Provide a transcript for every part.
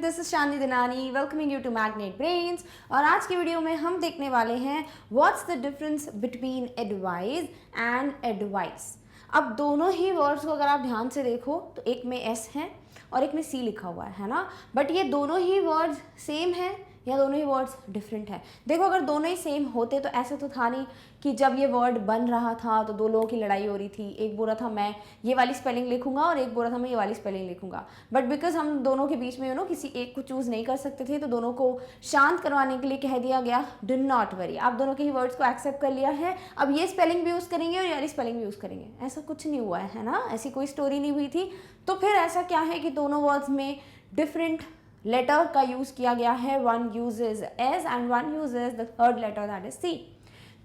This is Shani Dinani welcoming you to magnet brains. और आज की वीडियो में हम देखने वाले हैं what's the difference between advice and advice. अब दोनों ही वर्ड्स को अगर आप ध्यान से देखो तो एक में एस है और एक में सी लिखा हुआ है ना, बट ये दोनों ही वर्ड्स सेम है या दोनों ही वर्ड्स डिफरेंट है। देखो अगर दोनों ही सेम होते तो ऐसा तो था नहीं कि जब ये वर्ड बन रहा था तो दो लोगों की लड़ाई हो रही थी, एक बोल रहा था मैं ये वाली स्पेलिंग लिखूंगा और एक बोल रहा था मैं ये वाली स्पेलिंग लिखूंगा। बट बिकॉज हम दोनों के बीच में किसी एक को चूज़ नहीं कर सकते थे तो दोनों को शांत करवाने के लिए कह दिया गया डू नॉट वरी। आप दोनों के ही वर्ड्स को एक्सेप्ट कर लिया है, अब ये स्पेलिंग भी यूज़ करेंगे और ये वाली स्पेलिंग भी यूज़ करेंगे। ऐसा कुछ नहीं हुआ है ना, ऐसी कोई स्टोरी नहीं हुई थी। तो फिर ऐसा क्या है कि दोनों वर्ड्स में डिफरेंट लेटर का यूज किया गया है। One uses S and one uses the third letter that is C.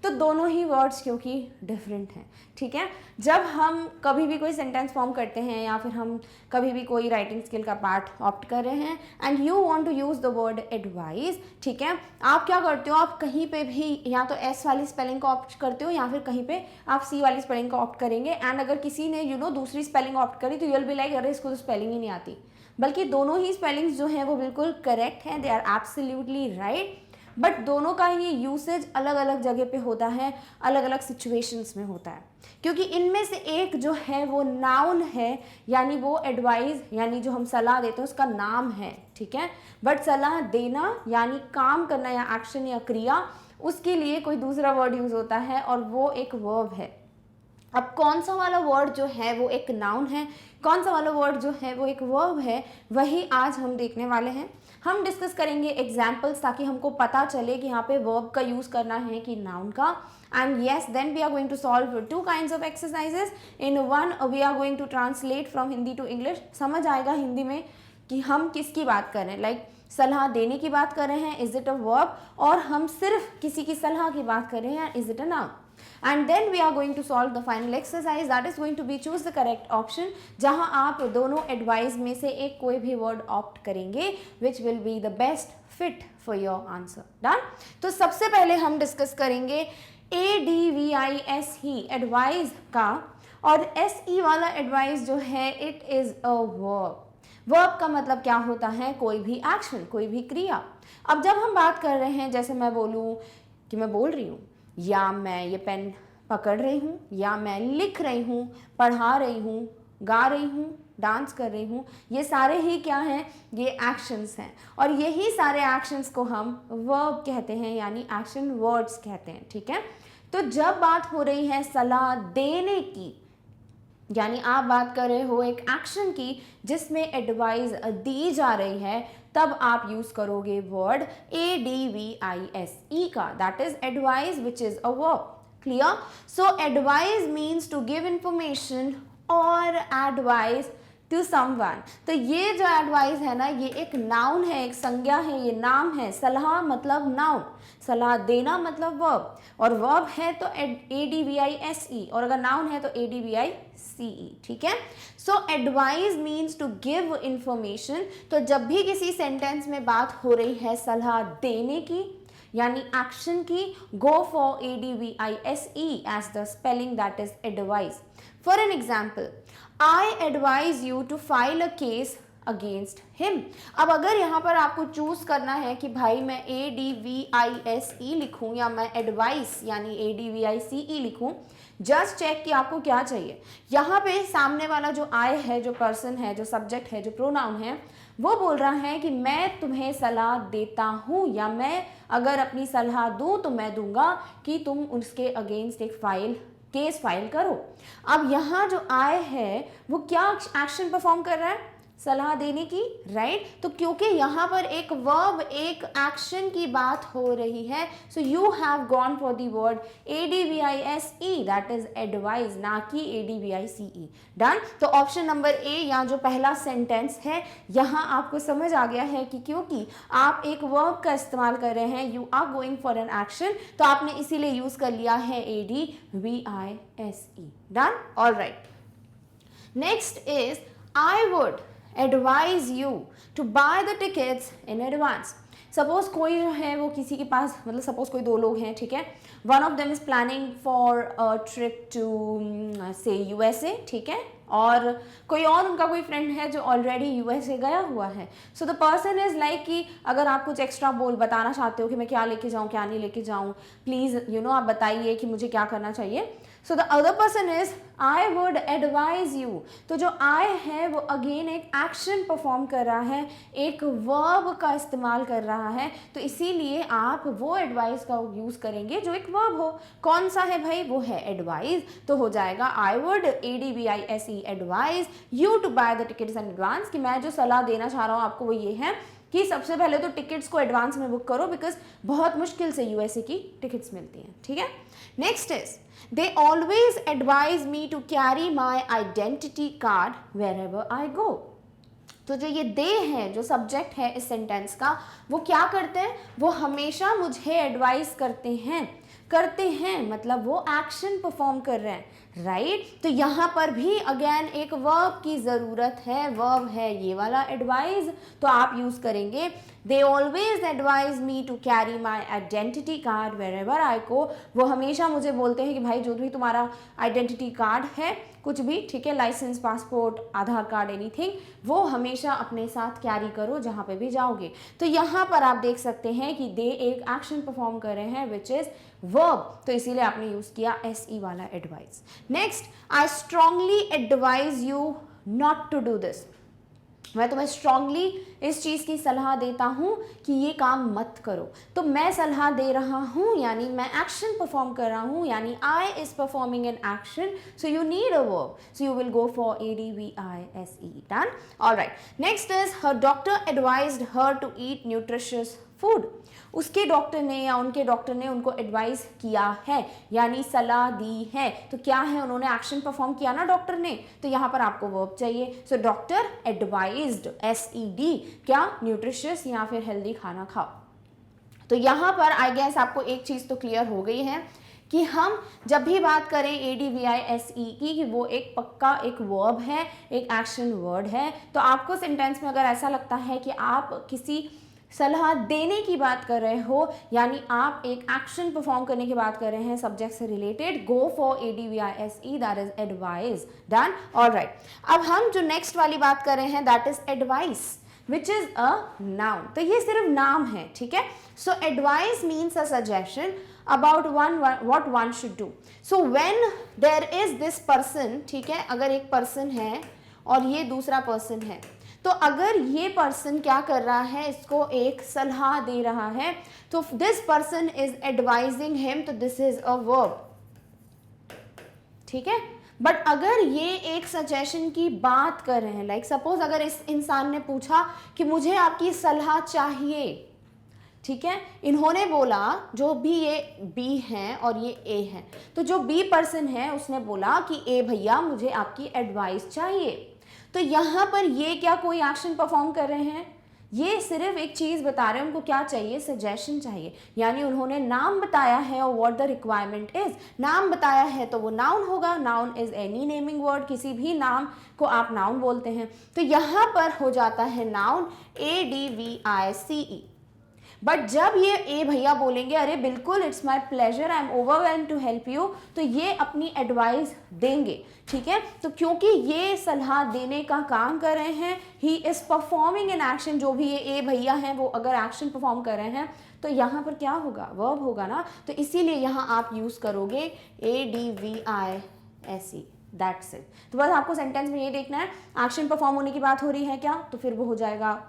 तो दोनों ही वर्ड्स क्योंकि डिफरेंट हैं, ठीक है। जब हम कभी भी कोई सेंटेंस फॉर्म करते हैं या फिर हम कभी भी कोई राइटिंग स्किल का पार्ट ऑप्ट कर रहे हैं and you want to use the word advice, ठीक है, आप क्या करते हो, आप कहीं पे भी या तो एस वाली स्पेलिंग को ऑप्ट करते हो या फिर कहीं पे आप सी वाली स्पेलिंग को ऑप्ट करेंगे। एंड अगर किसी ने दूसरी स्पेलिंग ऑप्ट करी तो यू विल बी लाइक अरे इसको तो स्पेलिंग ही नहीं आती, बल्कि दोनों ही स्पेलिंग्स जो हैं वो बिल्कुल करेक्ट हैं, they are absolutely right. But दोनों का ही यूसेज अलग अलग जगह पे होता है, अलग अलग सिचुएशंस में होता है, क्योंकि इनमें से एक जो है वो नाउन है, यानी वो एडवाइस यानी जो हम सलाह देते हैं उसका नाम है, ठीक है। बट सलाह देना यानी काम करना या एक्शन या क्रिया, उसके लिए कोई दूसरा वर्ड यूज होता है और वो एक वर्ब है। अब कौन सा वाला वर्ड जो है वो एक नाउन है, कौन सा वाला वर्ड जो है वो एक वर्ब है, वही आज हम देखने वाले हैं। हम डिस्कस करेंगे एग्जाम्पल्स ताकि हमको पता चले कि यहाँ पे वर्ब का यूज़ करना है कि नाउन का। And yes then we are going to solve two kinds of exercises. In one we are going to translate from Hindi to English. समझ आएगा हिंदी में कि हम किसकी बात कर रहे हैं, लाइक सलाह देने की बात कर रहे हैं, इज इट अ वर्ब, और हम सिर्फ किसी की सलाह की बात कर रहे हैं, is it a noun. And then we are going to solve the final exercise that is going to be choose the correct option, जहां आप दोनों एडवाइस में से एक कोई भी वर्ड ऑप्ट करेंगे which will be the best fit for your answer. Done? तो सबसे पहले हम डिस्कस करेंगे ADVIS ही एडवाइस का, और SE वाला एडवाइस जो है it is a verb. Verb का मतलब क्या होता है, कोई भी एक्शन, कोई भी क्रिया। अब जब हम बात कर रहे हैं, जैसे मैं बोलूँ कि मैं बोल रही हूँ, या मैं ये पेन पकड़ रही हूँ, या मैं लिख रही हूँ, पढ़ा रही हूँ, गा रही हूँ, डांस कर रही हूँ, ये सारे ही क्या हैं, ये एक्शंस हैं। और यही सारे एक्शंस को हम वर्ब कहते हैं, यानी एक्शन वर्ड्स कहते हैं, ठीक है। तो जब बात हो रही है सलाह देने की, यानी आप बात कर रहे हो एक एक्शन की जिसमें एडवाइस दी जा रही है, तब आप यूज करोगे वर्ड ADVISE का, that is advice which is a verb. Clear? So advice means to give information और एडवाइस टू समवन। तो ये जो एडवाइस है ना, ये एक नाउन है, एक संज्ञा है, ये नाम है। सलाह मतलब नाउन, सलाह देना मतलब वर्ब, और वर्ब है तो ADVISE, और अगर नाउन है तो ADVICE, ठीक है। So advice means to give information. तो जब भी किसी सेंटेंस में बात हो रही है सलाह देने की यानी एक्शन की, go for ADVISE as the spelling that is advise. For an example, I advise you to file a case against him। अब अगर यहाँ पर आपको चूज करना है कि भाई मैं ADVISE लिखूँ या मैं एडवाइस यानी ADVICE लिखूँ, जस्ट चेक कि आपको क्या चाहिए। यहाँ पे सामने वाला जो I है, जो पर्सन है, जो सब्जेक्ट है, जो प्रोनाउन है, वो बोल रहा है कि मैं तुम्हें सलाह देता हूँ, या मैं अगर अपनी सलाह दूँ तो मैं दूंगा कि तुम उसके अगेंस्ट एक केस फाइल करो। अब यहाँ जो आय है वो क्या एक्शन परफॉर्म कर रहा है, सलाह देने की, राइट। तो क्योंकि यहाँ पर एक वर्ब, एक एक्शन की बात हो रही है, so you have gone for the word ADVISE that is advice, ना कि ADVICE। डन। तो ऑप्शन नंबर ए, यहाँ जो पहला सेंटेंस है, यहाँ आपको समझ आ गया है कि क्योंकि आप एक वर्ब का इस्तेमाल कर रहे हैं, you are going for an action, तो आपने इसीलिए यूज कर लिया है ADVISE। Done. Alright, next is I would advise you to buy the tickets in advance। Suppose कोई जो है वो किसी के पास, मतलब सपोज कोई दो लोग हैं, ठीक है, one of them is planning for a trip to say USA, ठीक है, और कोई और उनका कोई फ्रेंड है जो ऑलरेडी यूएसए गया हुआ है. So the person is like कि अगर आप कुछ एक्स्ट्रा बताना चाहते हो कि मैं क्या लेके जाऊँ क्या नहीं लेके जाऊँ, प्लीज़ आप बताइए कि मुझे क्या करना चाहिए. So the other person is I would advise you. तो जो आई है वो अगेन एक एक्शन परफॉर्म कर रहा है, एक वर्ब का इस्तेमाल कर रहा है, तो इसीलिए आप वो एडवाइस का यूज़ करेंगे जो एक वर्ब हो. कौन सा है भाई? वो है एडवाइज. तो हो जाएगा I would ADVISE advise you to buy the tickets in advance. कि मैं जो सलाह देना चाह रहा हूँ आपको वो ये है कि सबसे पहले तो टिकट्स को एडवांस में बुक करो, बिकॉज बहुत मुश्किल से यूएसए की टिकट्स मिलती हैं. ठीक है. Next is they always advise me to carry my identity card wherever I go. तो जो ये दे है, जो सब्जेक्ट है इस सेंटेंस का, वो क्या करते हैं? वो हमेशा मुझे एडवाइस करते हैं मतलब वो एक्शन परफॉर्म कर रहे हैं, राइट. तो यहाँ पर भी अगेन एक वर्ब की ज़रूरत है. वर्ब है ये वाला एडवाइज, तो आप यूज़ करेंगे they always advise me to carry my identity card wherever I go. वो हमेशा मुझे बोलते हैं कि भाई जो भी तुम्हारा आइडेंटिटी कार्ड है, कुछ भी, ठीक है, लाइसेंस, पासपोर्ट, आधार कार्ड, एनीथिंग, वो हमेशा अपने साथ कैरी करो जहाँ पे भी जाओगे. तो यहाँ पर आप देख सकते हैं कि दे एक एक्शन परफॉर्म कर रहे हैं विच इज़ वर्ब, तो इसीलिए आपने यूज़ किया SE वाला advise. Next, I strongly advise you not to do this. मैं तुम्हें स्ट्रांगली इस चीज़ की सलाह देता हूँ कि ये काम मत करो. तो मैं सलाह दे रहा हूँ यानी मैं एक्शन परफॉर्म कर रहा हूँ, यानी I is performing an action, so you need a verb, so you will go for ADVISE. Done. Alright. Next is her doctor advised her to eat nutritious food. उसके डॉक्टर ने या उनके doctor ने उनको एडवाइस किया है, यानी सलाह दी है. तो क्या है? उन्होंने एक्शन परफॉर्म किया ना डॉक्टर ने, तो यहाँ पर आपको वर्ब चाहिए. सो डॉक्टर एडवाइज्ड SED, क्या? न्यूट्रिशियस या फिर हेल्दी खाना खाओ. तो यहाँ पर आई गेस आपको एक चीज़ तो क्लियर हो गई है कि हम जब भी बात करें ADVISE की, कि वो एक पक्का एक वर्ब है, एक एक्शन वर्ड है. तो आपको सेंटेंस में अगर ऐसा लगता है कि आप किसी सलाह देने की बात कर रहे हो, यानी आप एक एक्शन परफॉर्म करने की बात कर रहे हैं सब्जेक्ट से related, go for ADVISE, that is advice. Done. Alright. अब हम जो नेक्स्ट वाली बात कर रहे हैं that is advice, which is a noun. तो ये सिर्फ नाम है, ठीक है. So advice means a suggestion about what one should do. So when there is this person, ठीक है, अगर एक पर्सन है और ये दूसरा पर्सन है, तो अगर ये पर्सन क्या कर रहा है, इसको एक सलाह दे रहा है, तो this person is advising him, तो दिस इज अ वर्ब. ठीक है. बट अगर ये एक सजेशन की बात कर रहे हैं, लाइक सपोज अगर इस इंसान ने पूछा कि मुझे आपकी सलाह चाहिए, ठीक है, इन्होंने बोला, जो भी ये बी हैं और ये ए है, तो जो बी पर्सन है उसने बोला कि ए भैया मुझे आपकी एडवाइस चाहिए. तो यहाँ पर ये क्या कोई एक्शन परफॉर्म कर रहे हैं? ये सिर्फ एक चीज़ बता रहे हैं, उनको क्या चाहिए? सजेशन चाहिए. यानी उन्होंने नाम बताया है और व्हाट द रिक्वायरमेंट इज. नाम बताया है तो वो नाउन होगा. Noun is any naming word, किसी भी नाम को आप नाउन बोलते हैं. तो यहाँ पर हो जाता है नाउन ADVICE. बट जब ये ए भैया बोलेंगे अरे बिल्कुल it's my pleasure, I am overwhelm to help you, तो ये अपनी एडवाइस देंगे. ठीक है. तो क्योंकि ये सलाह देने का काम कर रहे हैं, he is performing an action, जो भी ये ए भैया हैं वो अगर एक्शन परफॉर्म कर रहे हैं तो यहाँ पर क्या होगा? वर्ब होगा ना. तो इसीलिए यहाँ आप यूज करोगे ADVISE. That's it. तो बस आपको सेंटेंस में ये देखना है एक्शन परफॉर्म होने की बात हो रही है क्या, तो फिर वो हो जाएगा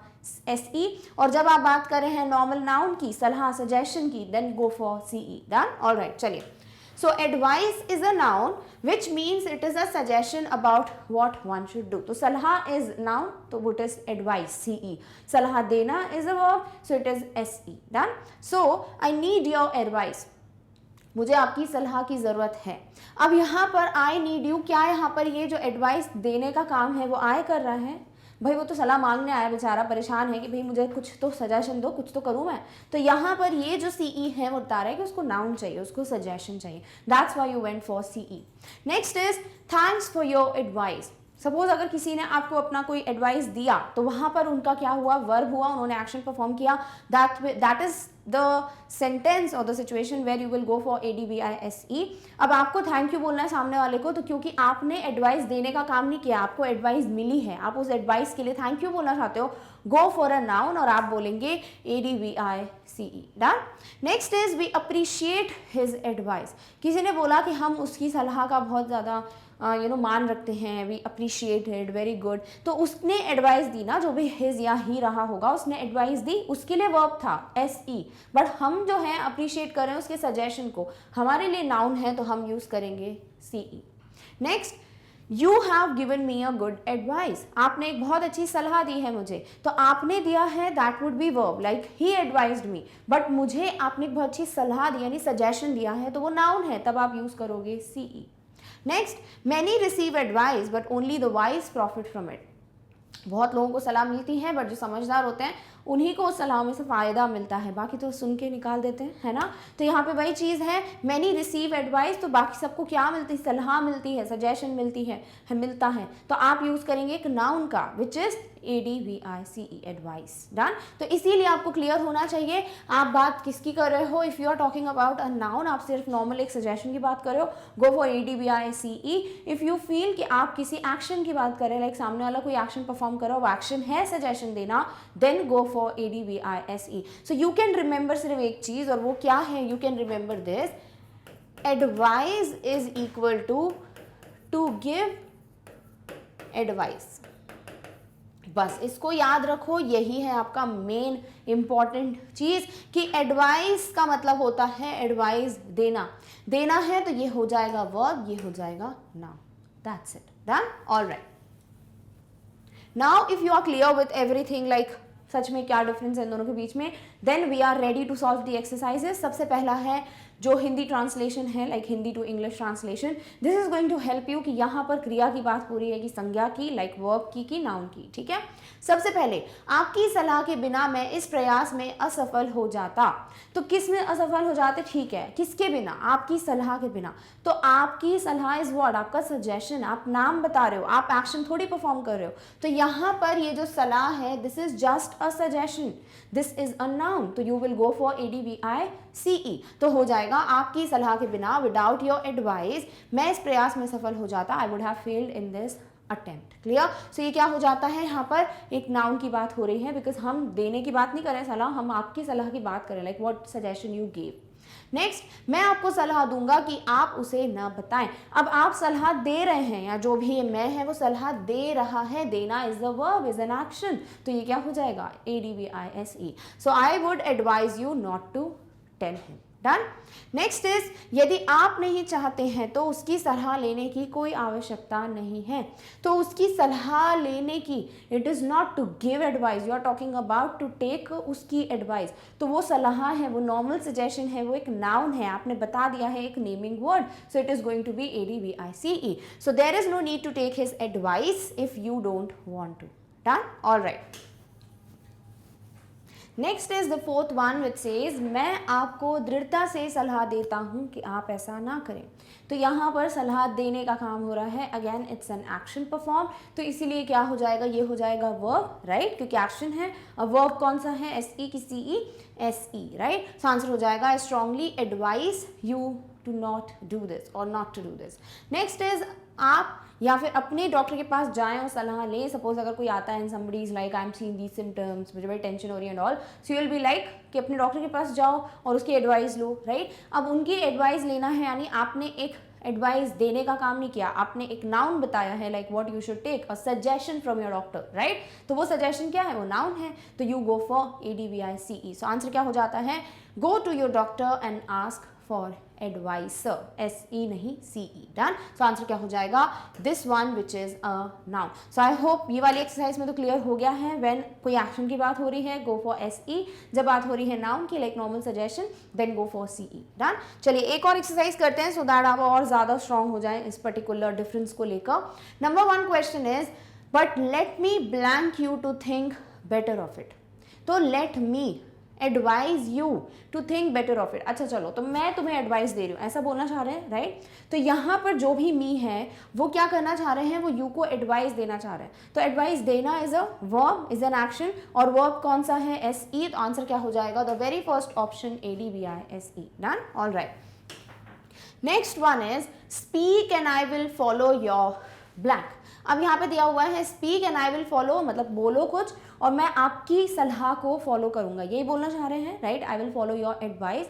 SE. और जब आप बात कर रहे हैं नॉर्मल नाउन की, सलाह, सजेशन की, then go for CE. Done. Alright. चलिए. So advice is a noun which means it is a suggestion about what one should do. तो सलाह इज नाउन, तो इट इज एडवाइस CE. सलाह देना is a verb, so it is SE. Done. So I need your advice. मुझे आपकी सलाह की ज़रूरत है. अब यहाँ पर आई नीड यू, क्या यहाँ पर ये जो एडवाइस देने का काम है वो आई कर रहा है? भाई वो तो सलाह मांगने आया, बेचारा परेशान है कि भाई मुझे कुछ तो सजेशन दो, कुछ तो करूँ मैं. तो यहाँ पर ये जो CE है वो बता रहा है कि उसको नाउन चाहिए, उसको सजेशन चाहिए. That's why you went for CE. Next is thanks for your advice. Suppose अगर किसी ने आपको अपना कोई एडवाइस दिया तो वहां पर उनका क्या हुआ, वर्ब हुआ, उन्होंने एक्शन परफॉर्म किया, दैट इज द सेंटेंस और the situation where you will go for ADVISE। अब आपको थैंक यू बोलना है सामने वाले को, तो क्योंकि आपने एडवाइस देने का काम नहीं किया, आपको एडवाइस मिली है, आप उस एडवाइस के लिए थैंक यू बोलना चाहते हो, गो फॉर अ नाउन और आप बोलेंगे ADVICE। Done. Next is we appreciate his advice. किसी ने बोला कि हम उसकी सलाह का बहुत ज़्यादा मान रखते हैं, we appreciate it, very good. तो उसने एडवाइस दी ना, जो भी हिज या ही रहा होगा, उसने एडवाइस दी, उसके लिए वर्ब था SE, बट हम जो है अप्रिशिएट कर रहे हैं उसके सजेशन को, हमारे लिए नाउन है तो हम यूज करेंगे CE। Next, you have given me a good advice. आपने एक बहुत अच्छी सलाह दी है मुझे, तो आपने दिया है, that would be verb, like he advised me, but मुझे आपने एक बहुत अच्छी सलाह दी यानी सजेशन दिया है, तो वो नाउन है, तब आप यूज करोगे CE। Next, many receive advice but only the wise profit from it. बहुत लोगों को सलाह मिलती है बट जो समझदार होते हैं उन्हीं को उस सलाह में से फ़ायदा मिलता है, बाकी तो सुन के निकाल देते हैं, है ना। तो यहाँ पे वही चीज़ है, मैनी रिसीव एडवाइस, तो बाकी सबको क्या मिलती है, सलाह मिलती है, सजेशन मिलती है, मिलता है, तो आप यूज़ करेंगे एक नाउन का, which is ADVICE, advice. Done. तो इसीलिए आपको क्लियर होना चाहिए आप बात किसकी कर रहे हो। If you are talking about a noun, आप सिर्फ नॉर्मल एक सजेशन की बात कर रहे हो, गो for ADVICE। If you feel कि आप किसी एक्शन की बात कर रहे हैं, लाइक सामने वाला कोई एक्शन परफॉर्म करो, वो एक्शन है सजेशन देना, then go for ADVISE। So you can remember सिर्फ एक चीज़, और वो क्या है, you can remember this, advise is equal to give advice. बस इसको याद रखो, यही है आपका मेन इंपॉर्टेंट चीज कि एडवाइस का मतलब होता है एडवाइस देना, देना है तो ये हो जाएगा वर्ब, ये हो जाएगा noun, that's it, done. Alright, now if you are clear with everything, like सच में क्या डिफरेंस है इन दोनों के बीच में, then we are ready to solve the exercises. सबसे पहला है जो हिंदी ट्रांसलेशन है, like Hindi to English translation, this is going to help you कि यहाँ पर क्रिया की बात हो रही है कि संज्ञा की, लाइक वर्ब की कि नाउन की, ठीक है। सबसे पहले, आपकी सलाह के बिना मैं इस प्रयास में असफल हो जाता, तो किस में असफल हो जाते, ठीक है, किसके बिना, आपकी सलाह के बिना। तो आपकी सलाह इज व्हाट, आपका सजेशन, आप नाम बता रहे हो, आप एक्शन थोड़ी परफॉर्म कर रहे हो, तो यहाँ पर ये जो सलाह है, this is just a suggestion, this is a noun, तो you will go for ADVICE। तो हो जाएगा आपकी सलाह के बिना, विदाउट योर एडवाइस मैं इस प्रयास में सफल हो जाता, I would have failed in this attempt. Clear. So ये क्या हो जाता है, यहाँ पर एक नाउन की बात हो रही है, बिकॉज हम देने की बात नहीं कर रहे सलाह, हम आपकी सलाह की बात करें, like what suggestion you give. Next, मैं आपको सलाह दूंगा कि आप उसे न बताएं। अब आप सलाह दे रहे हैं, या जो भी ये मैं है वो सलाह दे रहा है, देना is the verb, is an action, तो ये क्या हो जाएगा, ADVISE। So I would advise you not to tell him. Done. Next is, यदि आप नहीं चाहते हैं तो उसकी सलाह लेने की कोई आवश्यकता नहीं है। तो उसकी सलाह लेने की, it is not to give advice, you are talking about to take उसकी एडवाइस, तो वो सलाह है, वो नॉर्मल सजेशन है, वो एक नाउन है, आपने बता दिया है एक naming word, so it is going to be ADVICE। So there is no need to take his advice if you don't want to. Done. All right, next is the fourth one which says, मैं आपको दृढ़ता से सलाह देता हूँ कि आप ऐसा ना करें। तो यहाँ पर सलाह देने का काम हो रहा है, again it's an action perform, तो इसीलिए क्या हो जाएगा, ये हो जाएगा वर्ब, राइट, क्योंकि एक्शन है। अब वर्ब कौन सा है, SE की CE, SE, right. So answer हो जाएगा, I strongly advice you to not do this और not to do this. Next is, आप या फिर अपने डॉक्टर के पास जाएं और सलाह लें। सपोज अगर कोई आता है and somebody is like, I am seeing these symptoms, मुझे बड़ी टेंशन हो रही है and all, so you will be like कि अपने डॉक्टर के पास जाओ और उसकी एडवाइस लो, राइट। अब उनकी एडवाइस लेना है, यानी आपने एक एडवाइस देने का काम नहीं किया, आपने एक नाउन बताया है, like what you should take, a suggestion from your doctor, right. तो वो सजेशन क्या है, वो नाउन है, तो you go for ADVICE। So answer क्या हो जाता है, go to your doctor and ask for advisor, SE नहीं CE। डन। सो आंसर क्या हो जाएगा, this one which is a noun. So I hope ये वाली एक्सरसाइज में तो क्लियर हो गया है, व्हेन कोई एक्शन की बात हो रही है गो फॉर SE, जब बात हो रही है नाउन की, like normal suggestion, then go for CE। Done. चलिए एक और एक्सरसाइज करते हैं, सो दैट आप और ज्यादा स्ट्रांग हो जाए इस पर्टिकुलर डिफरेंस को लेकर। Number 1 question is, but let me blank you to think better of it. तो let me advise you to think better of it. अच्छा चलो, तो मैं तुम्हें एडवाइस दे रही हूँ, ऐसा बोलना चाह रहे हैं, राइट। तो यहाँ पर जो भी मी है वो क्या करना चाह रहे हैं, वो यू को एडवाइस देना चाह रहे हैं। तो एडवाइस देना is a verb, is an action, और वर्ब कौन सा है, एस ई। तो आंसर क्या हो जाएगा, the very first option ADVISE। Done, all right. Next one is speak and I will follow your blank. अब यहाँ पे दिया हुआ है speak and I will follow, मतलब बोलो कुछ और मैं आपकी सलाह को फॉलो करूंगा, यही बोलना चाह रहे हैं, right. I will follow your advice.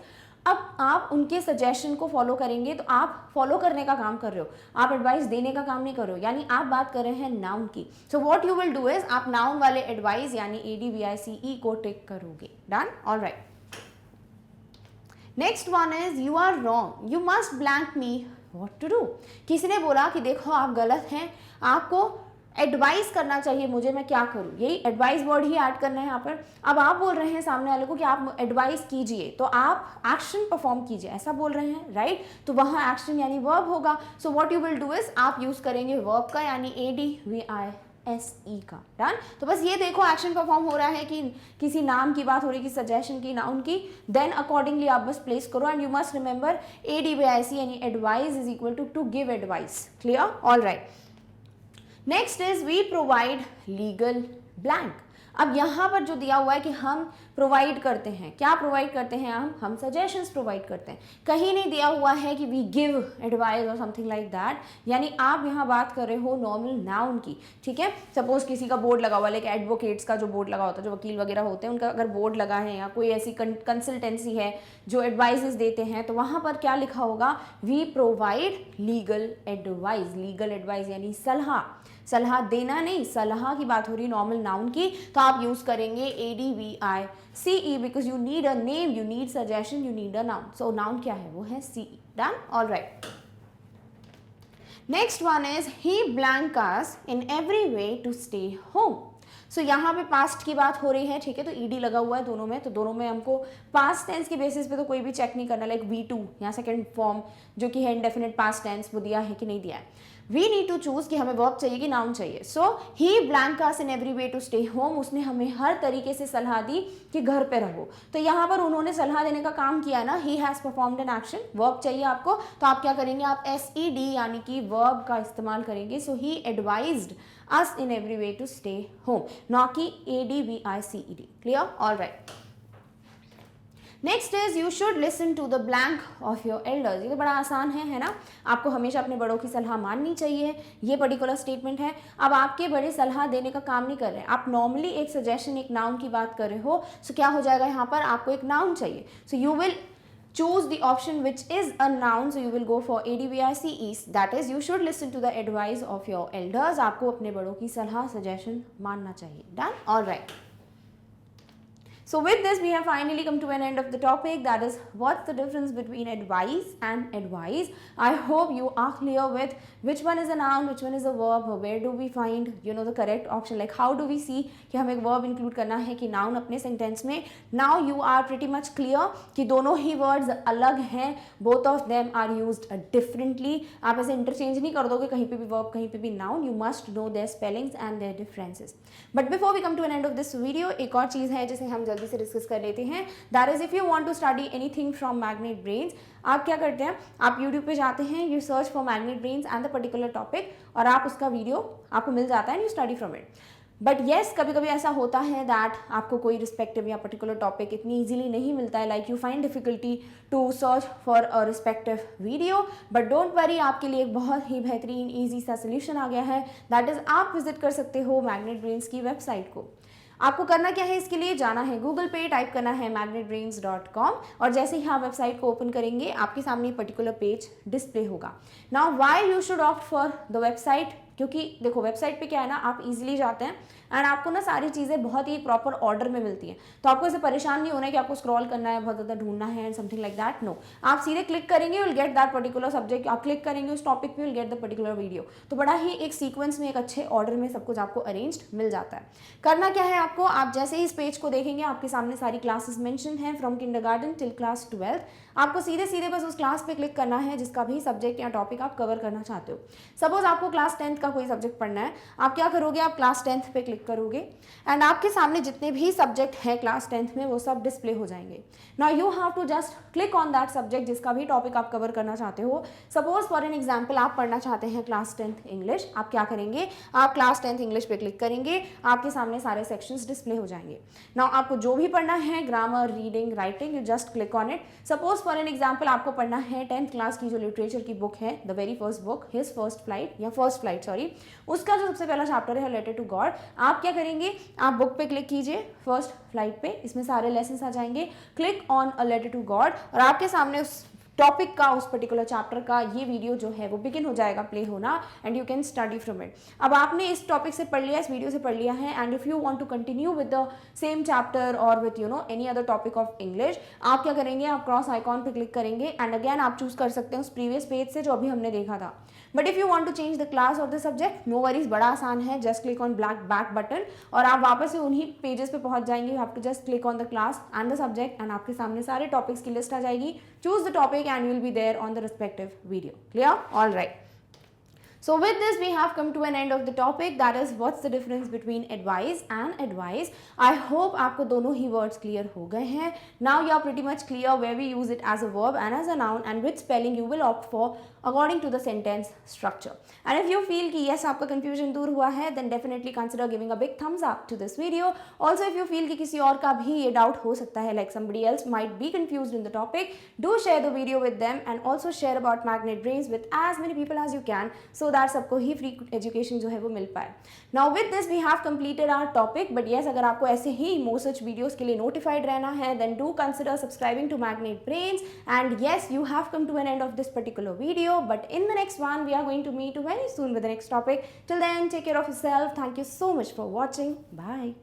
अब आप उनके सजेशन को फॉलो करेंगे तो आप फॉलो करने का काम कर रहे हो, आप एडवाइस देने का काम नहीं कर रहे हो, यानी आप बात कर रहे हैं नाउन की। So what you will do is आप नाउन वाले एडवाइस यानी ADVICE को टिक करोगे। Done, all right. Next one is you are wrong, you must blank me what to do. किसी ने बोला कि देखो आप गलत हैं, आपको एडवाइस करना चाहिए मुझे, मैं क्या करूं, यही एडवाइस वर्ड ही ऐड करना है यहाँ पर। अब आप बोल रहे हैं सामने वाले को कि आप एडवाइस कीजिए, तो आप एक्शन परफॉर्म कीजिए, ऐसा बोल रहे हैं, राइट। तो वहाँ एक्शन यानी वर्ब होगा। सो what you will do is आप यूज करेंगे वर्ब का यानी ADVISE का। डन। तो बस ये देखो एक्शन परफॉर्म हो रहा है कि किसी नाम की बात हो रही है, सजेशन की, नाउन की, देन अकॉर्डिंगली आप बस प्लेस करो। And you must remember ADVISE यानी advise is equal to give advice. Clear, all right. Next is we provide legal blank. अब यहाँ पर जो दिया हुआ है कि हम प्रोवाइड करते हैं, क्या प्रोवाइड करते हैं हम सजेशंस प्रोवाइड करते हैं। कहीं नहीं दिया हुआ है कि वी गिव एडवाइस और समथिंग लाइक दैट, यानी आप यहाँ बात कर रहे हो नॉर्मल नाउन की, ठीक है। सपोज किसी का बोर्ड लगा हुआ है, लाइक एडवोकेट्स का जो बोर्ड लगा होता है, जो वकील वगैरह होते हैं उनका अगर बोर्ड लगा है, या कोई ऐसी कंसल्टेंसी है जो एडवाइजेस देते हैं, तो वहाँ पर क्या लिखा होगा, we provide legal advice. Legal advice यानी सलाह, सलाह देना नहीं, सलाह की बात हो रही है नॉर्मल नाउन की, तो आप यूज करेंगे ADVICE because you need a name, you need suggestion, you need a noun. So noun क्या है, वो है CE। Done, all right. Next one is he blank us in every way to stay home. So यहाँ पे past की बात हो रही है, ठीक है। तो ED लगा हुआ है दोनों में, तो दोनों में हमको पास्ट टेंस की बेसिस पे तो कोई भी चेक नहीं करना, लाइक V2 यहाँ सेकंड फॉर्म जो कि है इंडेफिनिट पास्ट टेंस, वो दिया है कि नहीं दिया है। वी नीड टू चूज कि हमें वर्ब चाहिए कि नाउन चाहिए। So he blank us in every way to stay home, उसने हमें हर तरीके से सलाह दी कि घर पे रहो। तो यहाँ पर उन्होंने सलाह देने का काम किया ना, he has performed an action. Verb चाहिए आपको, तो आप क्या करेंगे, आप SED यानी कि वर्ब का इस्तेमाल करेंगे। So he advised us in every way to stay home, ना कि ADVICED। Clear, all right. Next is you should listen to the blank of your elders. ये तो बड़ा आसान है ना, आपको हमेशा अपने बड़ों की सलाह माननी चाहिए, ये पर्टिकुलर स्टेटमेंट है। अब आपके बड़े सलाह देने का काम नहीं कर रहे हैं, आप नॉर्मली एक सजेशन, एक नाउन की बात कर रहे हो। सो क्या हो जाएगा, यहाँ पर आपको एक नाउन चाहिए। सो you will choose the option which is a noun, so you will go for ADVICE, that is you should listen to the advice of your elders। आपको अपने बड़ों की सलाह, सजेशन मानना चाहिए। Done, all right। So with this we have finally come to an end of the topic, that is what's the difference between advice and advise। I hope you are clear with which one is a noun, which one is a verb, where do we find the correct option, like how do we see कि हमें एक verb include करना है कि noun अपने sentence में। Now you are pretty much clear कि दोनों ही words अलग हैं, both of them are used differently। आप ऐसे interchange नहीं कर दोगे, कहीं पे भी verb कहीं पे भी noun, you must know their spellings and their differences। But before we come to an end of this video, एक और चीज़ है जिसे हम जल्दी से डिस्कस कर लेते हैं, that is if you want to study anything from Magnet Brains. आप क्या करते हैं, आप यूट्यूब पे जाते हैं, you search for Magnet Brains and the particular topic, और आप उसका वीडियो आपको मिल जाता है and you study from it. But yes, कभी कभी ऐसा होता है दैट आपको कोई रिस्पेक्टिव या पर्टिकुलर टॉपिक इतनी ईजिली नहीं मिलता है, like you find difficulty to search for a respective video. But don't worry, आपके लिए एक बहुत ही बेहतरीन ईजी सा सोल्यूशन आ गया है, दैट इज आप विजिट कर सकते हो मैग्नेट ब्रेन्स की वेबसाइट को। आपको करना क्या है, इसके लिए जाना है गूगल पे, टाइप करना है magnetbrains.com, और जैसे ही आप वेबसाइट को ओपन करेंगे आपके सामने पर्टिकुलर पेज डिस्प्ले होगा। Now why you should opt for the website, क्योंकि देखो वेबसाइट पे क्या है ना, आप इजीली जाते हैं एंड आपको ना सारी चीज़ें बहुत ही प्रॉपर ऑर्डर में मिलती हैं, तो आपको ऐसे परेशान नहीं होना है कि आपको स्क्रॉल करना है, बहुत ज़्यादा ढूंढना है and something like that. No, आप सीधे क्लिक करेंगे, will get that particular subject, आप क्लिक करेंगे उस टॉपिक पे, will get the particular video. तो बड़ा ही एक सीक्वेंस में, एक अच्छे ऑर्डर में सब कुछ आपको अरेंज्ड मिल जाता है। करना क्या है आपको, आप जैसे ही इस पेज को देखेंगे आपके सामने सारी क्लासेस मेंशन हैं फ्रॉम किंडरगार्टन टिल क्लास 12। आपको सीधे सीधे बस उस क्लास पे क्लिक करना है जिसका भी सब्जेक्ट या टॉपिक आप कवर करना चाहते हो। सपोज आपको क्लास 10th का कोई सब्जेक्ट पढ़ना है, आप क्या करोगे, आप क्लास 10th पे क्लिक क्लिक करोगे एंड आपके सामने जितने भी सब्जेक्ट हैं क्लास 10th में वो सब डिस्प्ले हो जाएंगे. Now you have to just click on that subject जिसका भी टॉपिक आप कवर करना चाहते हो. सपोज फॉर एन एग्जाम्पल आप पढ़ना चाहते हैं क्लास 10th इंग्लिश. आप क्या करेंगे, आप क्लास 10th इंग्लिश पे क्लिक करेंगे, आपके सामने सारे सेक्शंस डिस्प्ले हो जाएंगे. नाउ आपको जो भी पढ़ना है, grammar, reading, writing, you just click on it. Suppose for an example आपको पढ़ना है 10th क्लास की जो लिटरेचर की बुक है, the very first book, his first flight या फर्स्ट फ्लाइट सॉरी, उसका जो सबसे पहला चैप्टर है लेटर टू गॉड. आप क्या करेंगे, आप बुक पे क्लिक कीजिए, फर्स्ट फ्लाइट पे, इसमें सारे लेसन आ जाएंगे. Click on a letter to God और आपके सामने उस टॉपिक का, उस पर्टिकुलर चैप्टर का ये वीडियो जो है वो बिगिन हो जाएगा प्ले होना and you can study from it. अब आपने इस टॉपिक से पढ़ लिया, इस वीडियो से पढ़ लिया है and if you want to continue with the same chapter और with any other topic of English, आप क्या करेंगे, आप क्रॉस आइकॉन पे क्लिक करेंगे एंड अगेन आप चूज कर सकते हैं उस प्रीवियस पेज से जो अभी हमने देखा था. But if you want to change the class और द सब्जेक्ट, नो वरीज, बड़ा आसान है. Just click on black back button और आप वापस से उन्हीं पेजेस पे पहुंच जाएंगे. You have to just click on the class and the subject एंड आपके सामने सारे टॉपिक्स की लिस्ट आ जाएगी. Choose the topic and you will be there on the respective video. Clear? All right. So with this we have come to an end of the topic, that is what's the difference between advice and advice. I hope आपको दोनों ही words clear हो गए हैं. Now you are pretty much clear where we use it as a verb and as a noun and which spelling you will opt for according to the sentence structure. And if you feel कि yes आपका confusion दूर हुआ है, then definitely consider giving a big thumbs up to this video. Also if you feel कि किसी और का भी ये doubt हो सकता है, like somebody else might be confused in the topic, do share the video with them and also share about Magnet Brains with as many people as you can so that सबको ही free education जो है वो मिल पाए. Now with this we have completed our topic. But yes, अगर आपको ऐसे ही मोर सच videos के लिए नोटिफाइड रहना है, then do consider subscribing to magnet Brains. And yes, you have come to an end of this particular video, but in the next one we are going to meet very soon with the next topic. Till then, take care of yourself. Thank you so much for watching. Bye.